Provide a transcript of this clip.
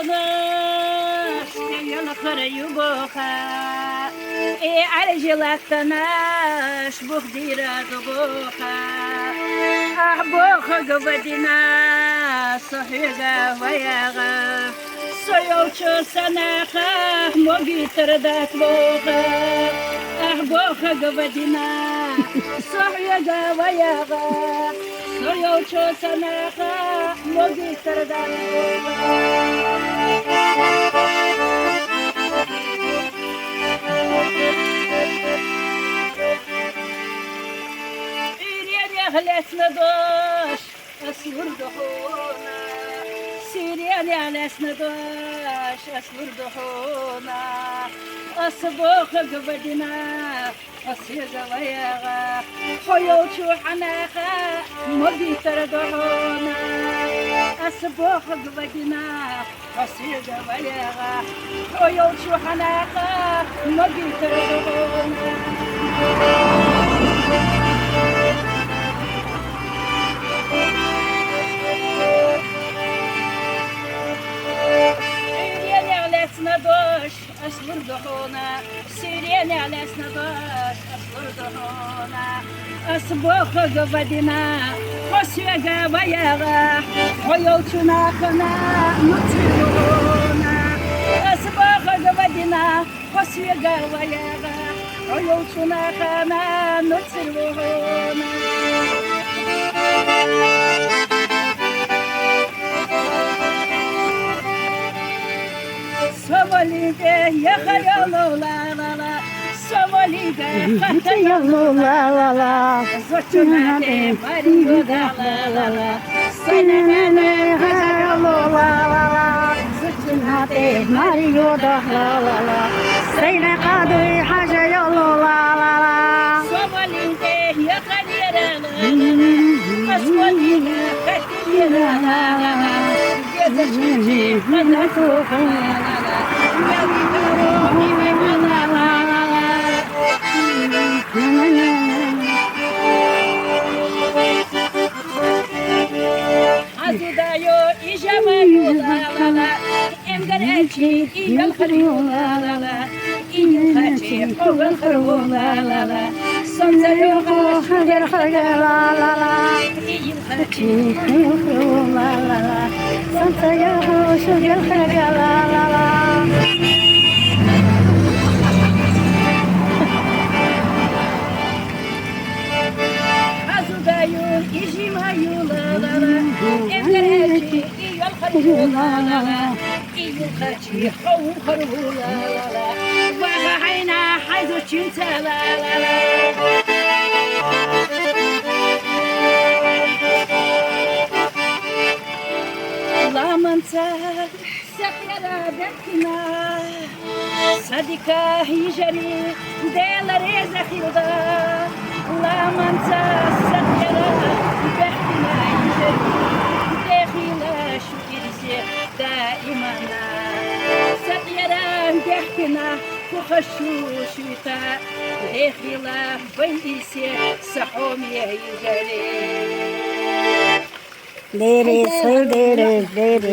ناس يلخر يبوخا عرجلك ناس بخديرة بوخا أحبوخا قبدنا صحيغا وياغا سيوشو سناخا موغي تردات بوخا أحبوخا قبدنا صحيغا وياغا سيوشو سناخا موغي تردات بوخا لسنا دوش أسور دحونا سيرياني على لسنا دوش أسور دحونا أصبوخ قبدنا أصيغا وياغا خيوشو حناخا مبي تردحونا أصبوخ قبدنا أصيغا وياغا خيوشو حناخا مبي تردحونا دوش أصبر دحونا سيريني على سندوش أصبر دحونا أصبوخ قبدنا خسيغا وياغا خيوتنا خنا نتلونا أصبوخ قبدنا خسيغا وياغا خيوتنا خنا نتلونا Somaliga yakayalo la la la Somaliga yakayalo la la la Zotunate marigo da la la la Senene yakayalo la la la Zotunate marigo da la la la Sene kadu yakayalo la la la Somaliga yakayalo la la la Somaliga yakayalo la la la Gezeci kanatu la la Azudayo ijamayo la la la emgarechi iyalkhariyo la la la iyalkhachi qawalkhariyo la la la sanzayo khajar khajar la la la iyalkhachi qawalkhariyo la la la sanzayo khajar khajar la la la Azudayo ijimayo la la la emgarechi iyalkhariyo la la la iyalkhachi qawalkhariyo la la la وغحينا حيث كنت لا لا لا لا منسى سقيرا بكنا صديقة هجري ديل ريزة خيودا لا منسى سقيرا بكنا هجري داخل شكرسي دائما سقيرا بكنا وخشوشتا داخل بيسي سحومي هجري